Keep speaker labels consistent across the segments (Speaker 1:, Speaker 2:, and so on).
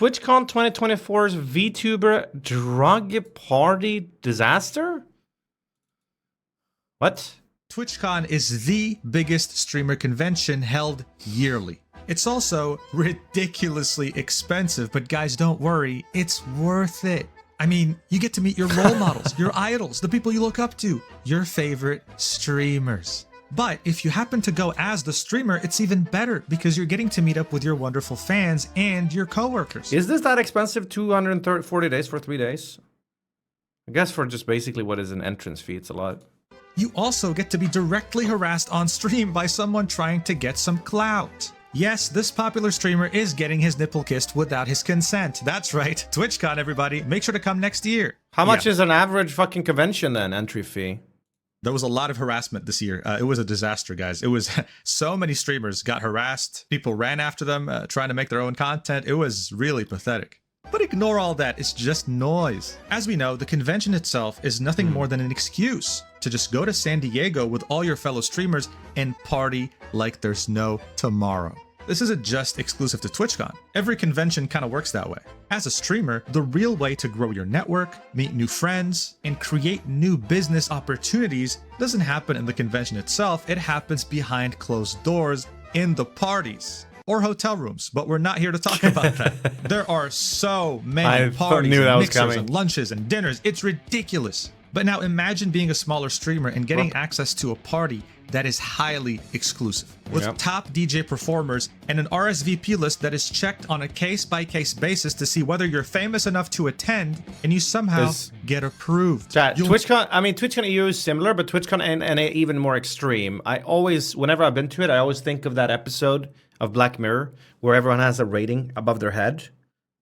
Speaker 1: TwitchCon 2024's Vtuber drug party disaster? What?
Speaker 2: TwitchCon is the biggest streamer convention held yearly. It's also ridiculously expensive, but guys, don't worry, it's worth it. I mean, you get to meet your role models, your idols, the people you look up to, your favorite streamers. But if you happen to go as the streamer, it's even better because you're getting to meet up with your wonderful fans and your coworkers.
Speaker 1: Is this that expensive? 240 days for 3 days? I guess for just basically what is an entrance fee, it's a lot.
Speaker 2: You also get to be directly harassed on stream by someone trying to get some clout. Yes, this popular streamer is getting his nipple kissed without his consent. That's right, TwitchCon, everybody. Make sure to come next year.
Speaker 1: How much is an average fucking convention then, entry fee?
Speaker 2: There was a lot of harassment this year. It was a disaster, guys. It was so many streamers got harassed. People ran after them, trying to make their own content. It was really pathetic. But ignore all that, it's just noise. As we know, the convention itself is nothing more than an excuse to just go to San Diego with all your fellow streamers and party like there's no tomorrow. This isn't just exclusive to TwitchCon. Every convention kind of works that way. As a streamer, the real way to grow your network, meet new friends, and create new business opportunities doesn't happen in the convention itself, it happens behind closed doors in the parties. Or hotel rooms, but we're not here to talk about that. There are so many parties, and mixers, and lunches, and dinners. It's ridiculous. But now imagine being a smaller streamer and getting access to a party that is highly exclusive, with top DJ performers and an RSVP list that is checked on a case-by-case basis to see whether you're famous enough to attend, and you somehow get approved.
Speaker 1: TwitchCon, I mean, TwitchCon EU is similar, but TwitchCon and even more extreme. I always, whenever I've been to it, I always think of that episode of Black Mirror where everyone has a rating above their head,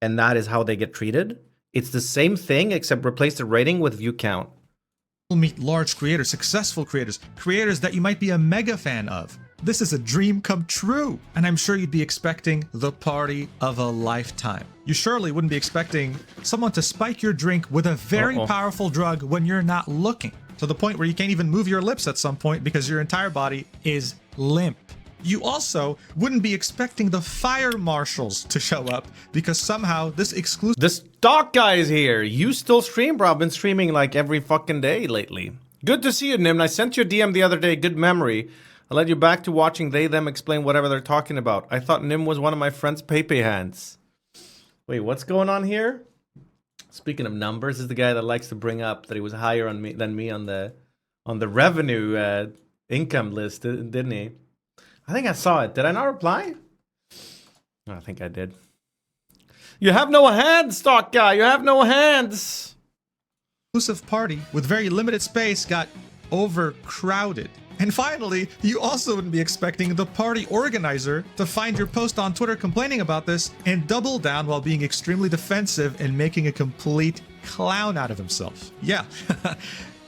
Speaker 1: and that is how they get treated. It's the same thing, except replace the rating with view count.
Speaker 2: You'll meet large creators, successful creators, creators that you might be a mega fan of. This is a dream come true, and I'm sure you'd be expecting the party of a lifetime. You surely wouldn't be expecting someone to spike your drink with a very powerful drug when you're not looking, to the point where you can't even move your lips at some point because your entire body is limp. You also wouldn't be expecting the fire marshals to show up because somehow this exclusive...
Speaker 1: The stock guy is here. You still stream, bro? I've been streaming like every fucking day lately. Good to see you, NymN. I sent you a DM the other day. Good memory. I led you back to watching they, them explain whatever they're talking about. I thought NymN was one of my friend's Pepe hands. Wait, what's going on here? Speaking of numbers, is the guy that likes to bring up that he was higher on me than me on the revenue income list, didn't he? I think I saw it. Did I not reply? Oh, I think I did. You have no hands, stock guy. You have no hands.
Speaker 2: Exclusive party with very limited space got overcrowded. And finally, you also wouldn't be expecting the party organizer to find your post on Twitter complaining about this and double down while being extremely defensive and making a complete clown out of himself. Yeah,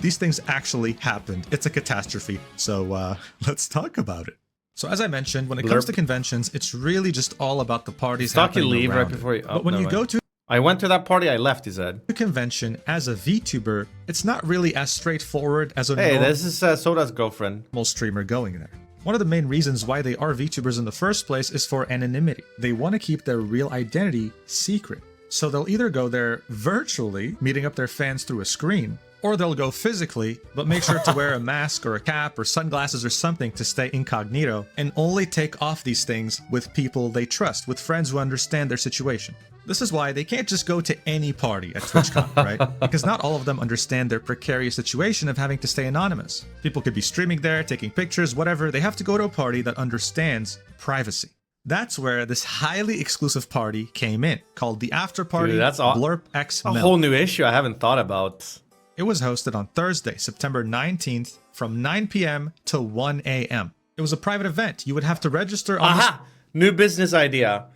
Speaker 2: these things actually happened. It's a catastrophe. So let's talk about it. So as I mentioned, when it comes to conventions, it's really just all about the parties happening around
Speaker 1: leave right before you...
Speaker 2: But when you go to...
Speaker 1: I went to that party, I left, he said.
Speaker 2: The convention as a VTuber, it's not really as straightforward as a
Speaker 1: this is Soda's girlfriend.
Speaker 2: Normal streamer going there. One of the main reasons why they are VTubers in the first place is for anonymity. They want to keep their real identity secret. So they'll either go there virtually, meeting up their fans through a screen, or they'll go physically, but make sure to wear a mask or a cap or sunglasses or something to stay incognito, and only take off these things with people they trust, with friends who understand their situation. This is why they can't just go to any party at TwitchCon, right? Because not all of them understand their precarious situation of having to stay anonymous. People could be streaming there, taking pictures, whatever. They have to go to a party that understands privacy. That's where this highly exclusive party came in, called the After Party Blurp X
Speaker 1: a whole new issue I haven't thought about.
Speaker 2: It was hosted on Thursday, September 19th from 9 p.m. to 1 a.m. It was a private event. You would have to register on
Speaker 1: New business idea.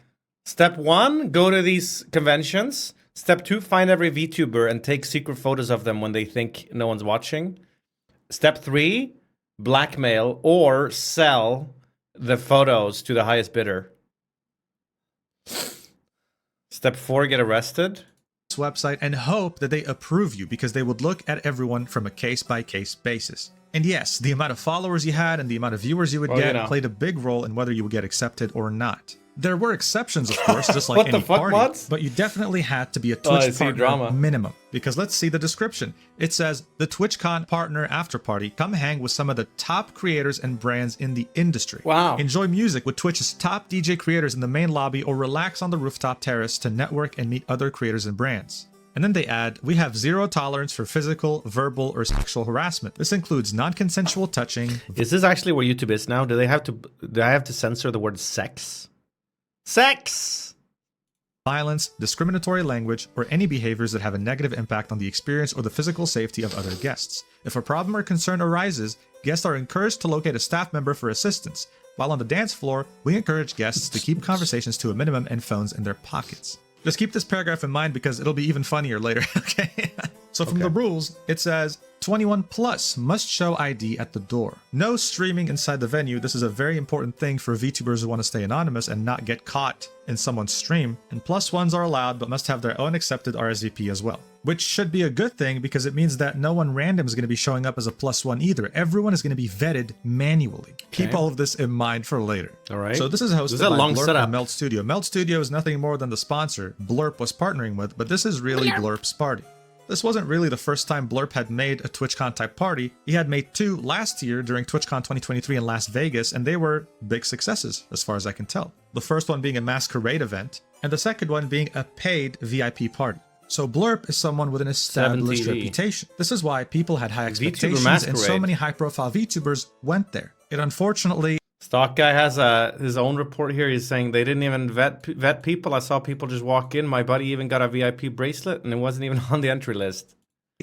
Speaker 1: Step 1, go to these conventions. Step 2, find every VTuber and take secret photos of them when they think no one's watching. Step 3, blackmail or sell the photos to the highest bidder. Step 4, get arrested.
Speaker 2: Website and hope that they approve you because they would look at everyone from a case-by-case basis. And yes, the amount of followers you had and the amount of viewers you would get played a big role in whether you would get accepted or not. There were exceptions, of course, just like
Speaker 1: What the
Speaker 2: any
Speaker 1: fuck,
Speaker 2: party,
Speaker 1: mods?
Speaker 2: but you definitely had to be a
Speaker 1: Oh, I
Speaker 2: Twitch
Speaker 1: see
Speaker 2: partner
Speaker 1: drama.
Speaker 2: minimum. Because let's see the description. It says, the TwitchCon partner after party. Come hang with some of the top creators and brands in the industry.
Speaker 1: Wow.
Speaker 2: Enjoy music with Twitch's top DJ creators in the main lobby or relax on the rooftop terrace to network and meet other creators and brands. And then they add, we have zero tolerance for physical, verbal, or sexual harassment. This includes non-consensual touching.
Speaker 1: Is this actually where YouTube is now? Do I have to censor the word sex? Sex!
Speaker 2: Violence, discriminatory language, or any behaviors that have a negative impact on the experience or the physical safety of other guests. If a problem or concern arises, guests are encouraged to locate a staff member for assistance. While on the dance floor, we encourage guests to keep conversations to a minimum and phones in their pockets. Just keep this paragraph in mind because it'll be even funnier later, okay? So from the rules, it says 21 plus must show ID at the door. No streaming inside the venue. This is a very important thing for VTubers who want to stay anonymous and not get caught in someone's stream. And plus ones are allowed but must have their own accepted RSVP as well. Which should be a good thing because it means that no one random is going to be showing up as a +1 either. Everyone is going to be vetted manually. Keep all of this in mind for later.
Speaker 1: All right.
Speaker 2: So this is hosted
Speaker 1: a
Speaker 2: by
Speaker 1: long
Speaker 2: Blurp
Speaker 1: setup.
Speaker 2: and Melt Studio. Melt Studio is nothing more than the sponsor Blurp was partnering with, but this is really Blurp's party. This wasn't really the first time Blurp had made a TwitchCon type party. He had made 2 last year during TwitchCon 2023 in Las Vegas, and they were big successes as far as I can tell. The first one being a masquerade event, and the second one being a paid VIP party. So Blurp is someone with an established
Speaker 1: 7TV.
Speaker 2: reputation. This is why people had high
Speaker 1: VTuber
Speaker 2: expectations, and so
Speaker 1: masquerade.
Speaker 2: many high-profile VTubers went there. It unfortunately
Speaker 1: Stock guy has his own report here. He's saying they didn't even vet people. I saw people just walk in. My buddy even got a VIP bracelet, and it wasn't even on the entry list.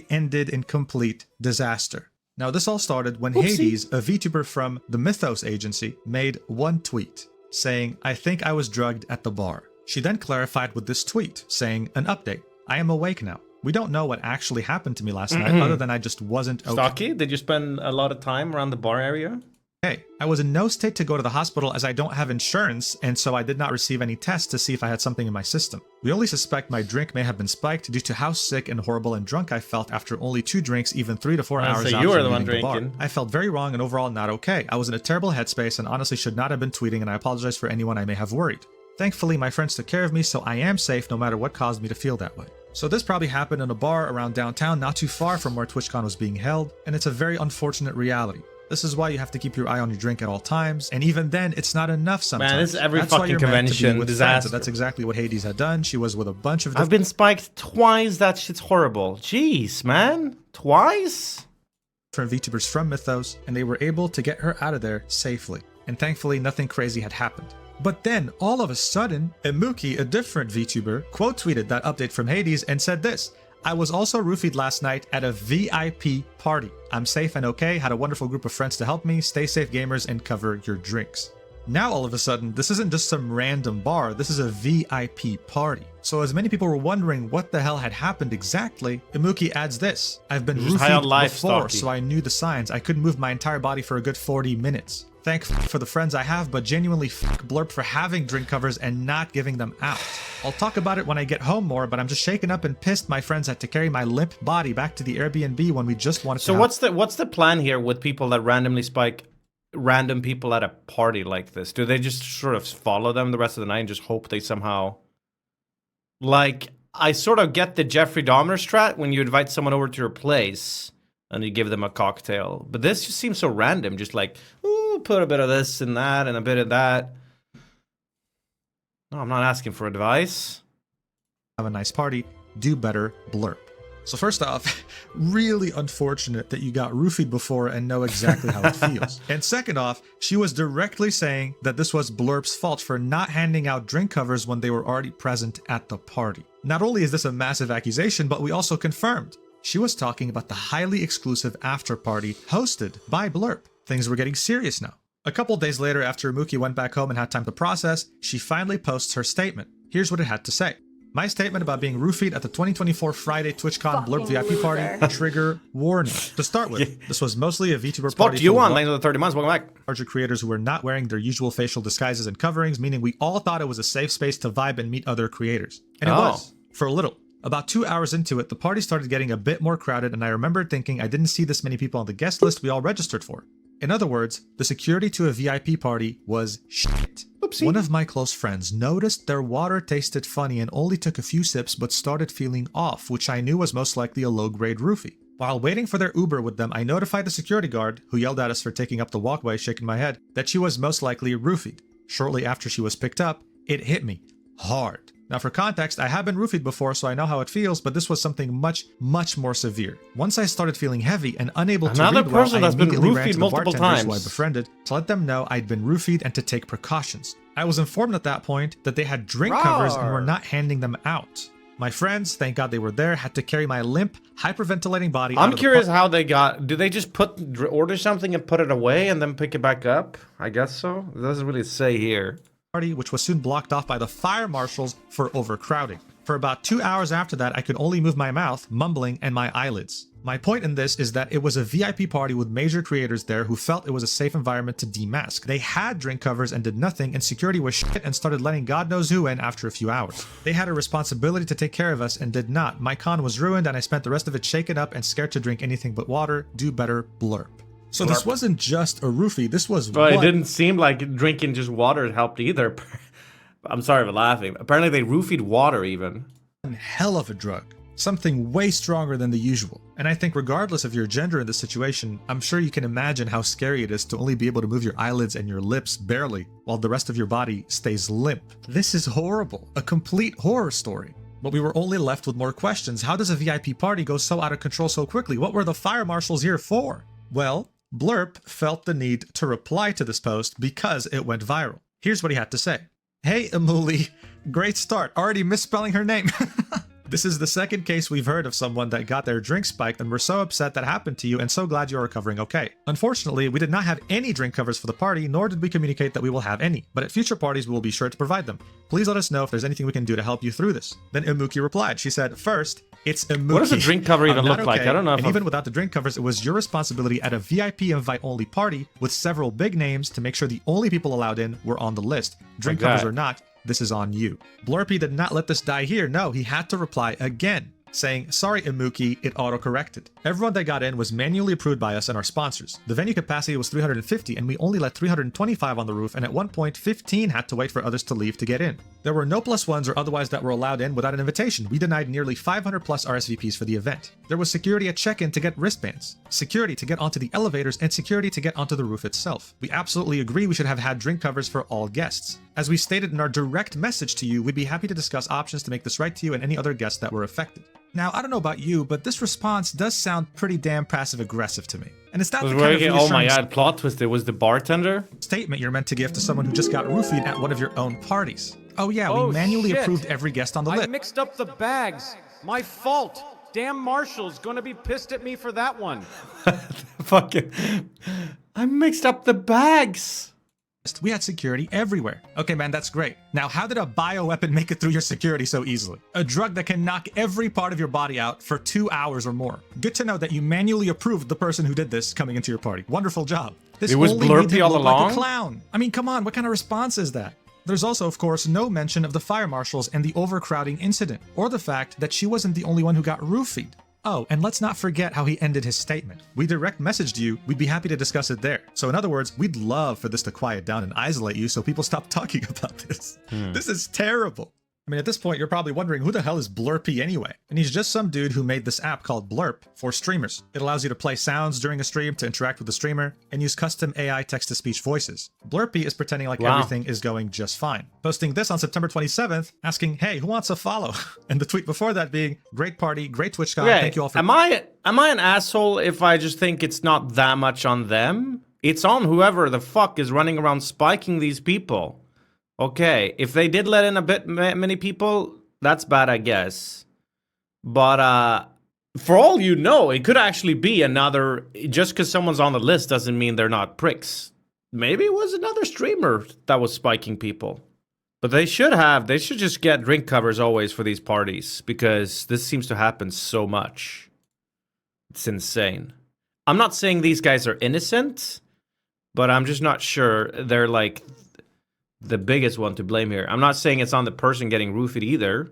Speaker 2: ended in complete disaster. Now, this all started when
Speaker 1: Oopsie.
Speaker 2: Hades, a VTuber from the Mythos agency, made one tweet saying, "I think I was drugged at the bar." She then clarified with this tweet saying, "An update. I am awake now. We don't know what actually happened to me last night other than I just wasn't okay.
Speaker 1: Stocky, did you spend a lot of time around the bar area?
Speaker 2: Hey, I was in no state to go to the hospital as I don't have insurance, and so I did not receive any tests to see if I had something in my system. We only suspect my drink may have been spiked due to how sick and horrible and drunk I felt after only 2 drinks, even 3 to 4 hours
Speaker 1: so
Speaker 2: out
Speaker 1: you were
Speaker 2: from
Speaker 1: the one
Speaker 2: leaving the bar.
Speaker 1: drinking.
Speaker 2: I felt very wrong and overall not okay. I was in a terrible headspace and honestly should not have been tweeting, and I apologize for anyone I may have worried. Thankfully, my friends took care of me, so I am safe no matter what caused me to feel that way." So this probably happened in a bar around downtown, not too far from where TwitchCon was being held, and it's a very unfortunate reality. This is why you have to keep your eye on your drink at all times, and even then, it's not enough sometimes.
Speaker 1: Man, this is every
Speaker 2: That's why
Speaker 1: fucking
Speaker 2: you're meant to be
Speaker 1: convention
Speaker 2: with friends,
Speaker 1: disaster.
Speaker 2: and that's exactly what Hades had done. She was with a bunch of
Speaker 1: I've been spiked twice. That shit's horrible. Jeez, man. Twice?
Speaker 2: different VTubers from Mythos, and they were able to get her out of there safely. And thankfully, nothing crazy had happened. But then, all of a sudden, Imuki, a different VTuber, quote tweeted that update from Hades and said this: "I was also roofied last night at a VIP party. I'm safe and okay, had a wonderful group of friends to help me. Stay safe, gamers, and cover your drinks." Now, all of a sudden, this isn't just some random bar, this is a VIP party. So as many people were wondering what the hell had happened exactly, Imuki adds this: "I've been
Speaker 1: Just high on
Speaker 2: roofied
Speaker 1: life,
Speaker 2: before,
Speaker 1: Stocky.
Speaker 2: so I knew the signs. I couldn't move my entire body for a good 40 minutes. Thankful for the friends I have, but genuinely fuck Blurp for having drink covers and not giving them out. I'll talk about it when I get home more, but I'm just shaken up and pissed my friends had to carry my limp body back to the Airbnb when we just wanted
Speaker 1: So
Speaker 2: to
Speaker 1: what's the plan here with people that randomly spike random people at a party like this? Do they just sort of follow them the rest of the night and just hope they somehow... Like, I sort of get the Jeffrey Dahmer strat when you invite someone over to your place and you give them a cocktail. But this just seems so random. Just like, ooh, put a bit of this and that and a bit of that. No, I'm not asking for advice.
Speaker 2: have a nice party. Do better, Blurp." So first off, really unfortunate that you got roofied before and know exactly how it feels. And second off, she was directly saying that this was Blurp's fault for not handing out drink covers when they were already present at the party. Not only is this a massive accusation, but we also confirmed she was talking about the highly exclusive after party hosted by Blurp. Things were getting serious now. A couple days later, after Imuki went back home and had time to process, she finally posts her statement. Here's what it had to say: "My statement about being roofied at the 2024 Friday TwitchCon Blurp VIP party, trigger warning. To start with, this was mostly a VTuber
Speaker 1: Spot
Speaker 2: party
Speaker 1: you
Speaker 2: full
Speaker 1: on
Speaker 2: of
Speaker 1: Lane of the 30 months. Welcome back.
Speaker 2: larger creators who were not wearing their usual facial disguises and coverings, meaning we all thought it was a safe space to vibe and meet other creators. And it
Speaker 1: Oh.
Speaker 2: was, for a little. About 2 hours into it, the party started getting a bit more crowded, and I remember thinking I didn't see this many people on the guest list we all registered for. In other words, the security to a VIP party was shit.
Speaker 1: Oopsie.
Speaker 2: One of my close friends noticed their water tasted funny and only took a few sips but started feeling off, which I knew was most likely a low-grade roofie. While waiting for their Uber with them, I notified the security guard, who yelled at us for taking up the walkway, shaking my head, that she was most likely roofied. Shortly after she was picked up, it hit me hard. Now for context, I have been roofied before, so I know how it feels, but this was something much, much more severe. Once I started feeling heavy and unable to read well, I immediately ran to the bartenders who I befriended to let them know I'd been roofied and to take precautions. I was informed at that point that they had drink covers and were not handing them out. My friends, thank God they were there, had to carry my limp, hyperventilating body out
Speaker 1: I'm
Speaker 2: of the
Speaker 1: curious how they got... Do they just order something and put it away and then pick it back up? I guess so. It doesn't really say here.
Speaker 2: Party, which was soon blocked off by the fire marshals for overcrowding. For about 2 hours after that, I could only move my mouth, mumbling, and my eyelids. My point in this is that it was a VIP party with major creators there who felt it was a safe environment to demask. They had drink covers and did nothing, and security was shit and started letting God knows who in after a few hours. They had a responsibility to take care of us and did not. My con was ruined, and I spent the rest of it shaken up and scared to drink anything but water. Do better, blurp. So this wasn't just a roofie, this was
Speaker 1: But it didn't seem like drinking just water helped either. I'm sorry for laughing. Apparently they roofied water even.
Speaker 2: one hell of a drug. Something way stronger than the usual. And I think regardless of your gender in this situation, I'm sure you can imagine how scary it is to only be able to move your eyelids and your lips barely, while the rest of your body stays limp. This is horrible. A complete horror story. But we were only left with more questions. How does a VIP party go so out of control so quickly? What were the fire marshals here for? Well, Blurp felt the need to reply to this post because it went viral. Here's what he had to say. Hey, Amuli. Great start. Already misspelling her name. This is the second case we've heard of someone that got their drink spiked, and we're so upset that happened to you and so glad you're recovering okay. Unfortunately, we did not have any drink covers for the party, nor did we communicate that we will have any, but at future parties we will be sure to provide them. Please let us know if there's anything we can do to help you through this. Then Imuki replied. She said, first, it's Imuki.
Speaker 1: What does a drink cover even look like? I don't know.
Speaker 2: And even without the drink covers, it was your responsibility at a VIP invite-only party with several big names to make sure the only people allowed in were on the list. Drink covers or not, this is on you. Blurpy did not let this die here. No, he had to reply again, saying, sorry Imuki, it auto-corrected. Everyone that got in was manually approved by us and our sponsors. The venue capacity was 350 and we only let 325 on the roof, and at one point 15 had to wait for others to leave to get in. There were no +1s or otherwise that were allowed in without an invitation. We denied nearly 500 plus RSVPs for the event. There was security at check-in to get wristbands, security to get onto the elevators, and security to get onto the roof itself. We absolutely agree we should have had drink covers for all guests. As we stated in our direct message to you, we'd be happy to discuss options to make this right to you and any other guests that were affected. Now, I don't know about you, but this response does sound pretty damn passive-aggressive to me. And it's not the kind of
Speaker 1: oh my god, plot twist, it was the bartender?
Speaker 2: Statement you're meant to give to someone who just got roofied at one of your own parties. Oh yeah, we manually approved every guest on the list.
Speaker 3: I mixed up the bags. My fault. Damn Marshall's gonna be pissed at me for that one.
Speaker 1: Fucking... I mixed up the bags.
Speaker 2: We had security everywhere. Okay, man, that's great. Now, how did a bioweapon make it through your security so easily? A drug that can knock every part of your body out for 2 hours or more. Good to know that you manually approved the person who did this coming into your party. Wonderful job. This
Speaker 1: it was
Speaker 2: only made him
Speaker 1: Blurpy all
Speaker 2: look
Speaker 1: along?
Speaker 2: like a clown. I mean, come on, what kind of response is that? There's also, of course, no mention of the fire marshals and the overcrowding incident, or the fact that she wasn't the only one who got roofied. Oh, and let's not forget how he ended his statement. We direct messaged you, we'd be happy to discuss it there. So in other words, we'd love for this to quiet down and isolate you so people stop talking about this. This is terrible. I mean, at this point, you're probably wondering, who the hell is Blurpy anyway? And he's just some dude who made this app called Blurp for streamers. It allows you to play sounds during a stream to interact with the streamer and use custom AI text-to-speech voices. Blurpy is pretending like everything is going just fine. Posting this on September 27th, asking, hey, who wants a follow? And the tweet before that being, great party, great Twitchcon, thank you all for-
Speaker 1: Am I an asshole if I just think it's not that much on them? It's on whoever the fuck is running around spiking these people. Okay, if they did let in a bit many people, that's bad, I guess. But for all you know, it could actually be another... Just because someone's on the list doesn't mean they're not pricks. Maybe it was another streamer that was spiking people. But they should just get drink covers always for these parties, because this seems to happen so much. It's insane. I'm not saying these guys are innocent, but I'm just not sure they're like... the biggest one to blame here. I'm not saying it's on the person getting roofied either.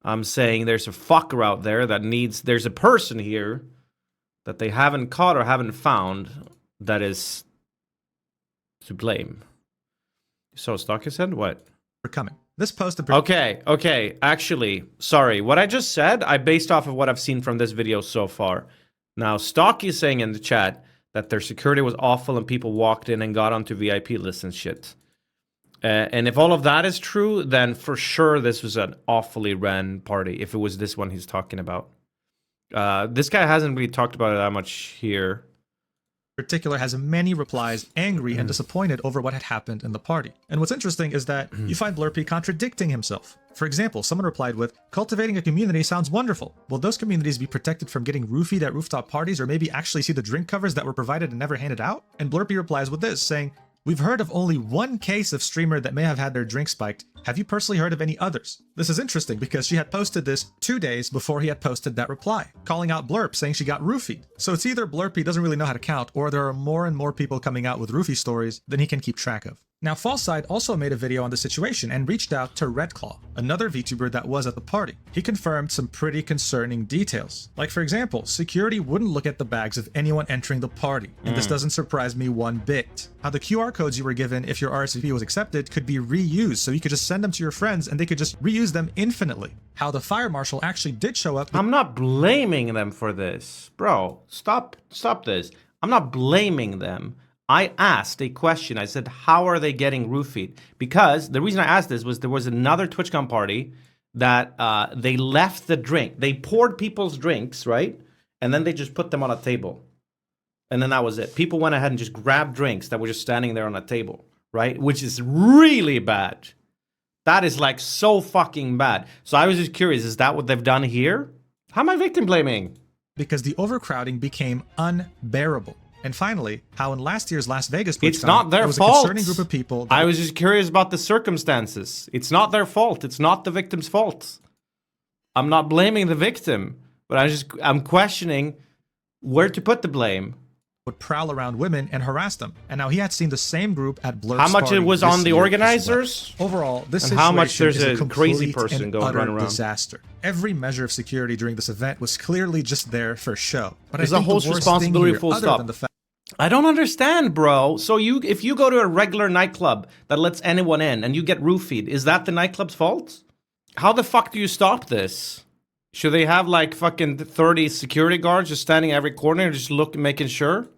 Speaker 1: I'm saying there's a fucker out there that needs... There's a person here that they haven't caught or haven't found that is to blame. So, Stocky said what?
Speaker 2: For coming. This post...
Speaker 1: Okay. Actually, sorry. What I just said, I based off of what I've seen from this video so far. Now, Stocky is saying in the chat that their security was awful and people walked in and got onto VIP lists and shit. And if all of that is true, then for sure this was an awfully ran party, if it was this one he's talking about. This guy hasn't really talked about it that much here.
Speaker 2: Particular has many replies angry and disappointed over what had happened in the party. And what's interesting is that you find Blurpy contradicting himself. For example, someone replied with, cultivating a community sounds wonderful. Will those communities be protected from getting roofied at rooftop parties or maybe actually see the drink covers that were provided and never handed out? And Blurpy replies with this, saying, we've heard of only one case of streamer that may have had their drink spiked. Have you personally heard of any others? This is interesting because she had posted this 2 days before he had posted that reply, calling out Blurp, saying she got roofied. So it's either Blurpy doesn't really know how to count, or there are more and more people coming out with roofie stories than he can keep track of. Now, Fallside also made a video on the situation and reached out to Redclaw, another VTuber that was at the party. He confirmed some pretty concerning details. Like, for example, security wouldn't look at the bags of anyone entering the party, and this doesn't surprise me one bit. How the QR codes you were given if your RSVP was accepted could be reused, so you could just send them to your friends and they could just reuse them infinitely. How the fire marshal actually did show up.
Speaker 1: I'm not blaming them for this. Bro, stop this. I'm not blaming them. I asked a question. I said, how are they getting roofied? Because the reason I asked this was there was another Twitchcon party that they left the drink. They poured people's drinks, right? And then they just put them on a table. And then that was it. People went ahead and just grabbed drinks that were just standing there on a table, right? Which is really bad. That is like so fucking bad. So I was just curious, is that what they've done here? How am I victim blaming?
Speaker 2: Because the overcrowding became unbearable. And finally, how in last year's Las Vegas TwitchCon,
Speaker 1: it's not their
Speaker 2: there was
Speaker 1: fault.
Speaker 2: a concerning group of people.
Speaker 1: I was just curious about the circumstances. It's not their fault. It's not the victim's fault. I'm not blaming the victim, but I'm questioning where to put the blame.
Speaker 2: Would prowl around women and harass them. And now he had seen the same group at Blurp's
Speaker 1: How much
Speaker 2: party
Speaker 1: it was
Speaker 2: this
Speaker 1: on the
Speaker 2: year as
Speaker 1: organizers?
Speaker 2: well. Overall, this
Speaker 1: And how much
Speaker 2: situation
Speaker 1: there's
Speaker 2: is
Speaker 1: a crazy
Speaker 2: complete
Speaker 1: person
Speaker 2: and
Speaker 1: going
Speaker 2: utter
Speaker 1: run around.
Speaker 2: disaster. Every measure of security during this event was clearly just there for show. But
Speaker 1: There's
Speaker 2: I
Speaker 1: a
Speaker 2: think the
Speaker 1: host's
Speaker 2: worst
Speaker 1: responsibility,
Speaker 2: thing here,
Speaker 1: full
Speaker 2: other
Speaker 1: stop.
Speaker 2: than the fact
Speaker 1: I don't understand, bro. So if you go to a regular nightclub that lets anyone in and you get roofied, is that the nightclub's fault? How the fuck do you stop this? Should they have like fucking 30 security guards just standing every corner and just making sure?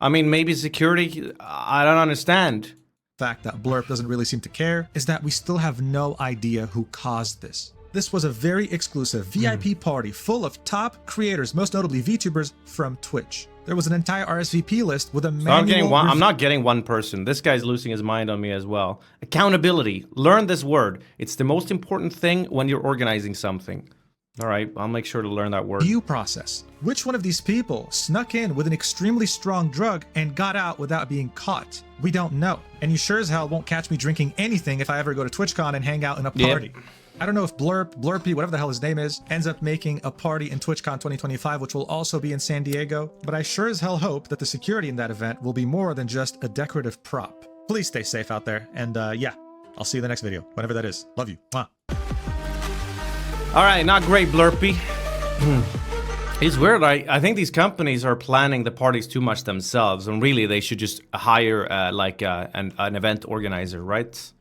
Speaker 1: I mean, maybe security, I don't understand.
Speaker 2: fact that Blurp doesn't really seem to care is that we still have no idea who caused this. This was a very exclusive VIP party full of top creators, most notably VTubers from Twitch. There was an entire RSVP list with a manual...
Speaker 1: I'm not getting one person. This guy's losing his mind on me as well. Accountability. Learn this word. It's the most important thing when you're organizing something. All right, I'll make sure to learn that word.
Speaker 2: Review process. Which one of these people snuck in with an extremely strong drug and got out without being caught? We don't know. And you sure as hell won't catch me drinking anything if I ever go to TwitchCon and hang out in a party.
Speaker 1: Yep.
Speaker 2: I don't know if Blurpy, whatever the hell his name is, ends up making a party in TwitchCon 2025, which will also be in San Diego, but I sure as hell hope that the security in that event will be more than just a decorative prop. Please stay safe out there, and yeah, I'll see you in the next video, whenever that is. Love you. Mwah.
Speaker 1: All right, not great, Blurpy. It's weird. I think these companies are planning the parties too much themselves, and really they should just hire an event organizer, right?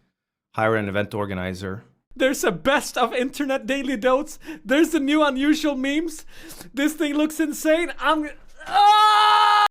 Speaker 1: Hire an event organizer.
Speaker 4: There's a best of internet daily dotes. There's the new unusual memes. This thing looks insane.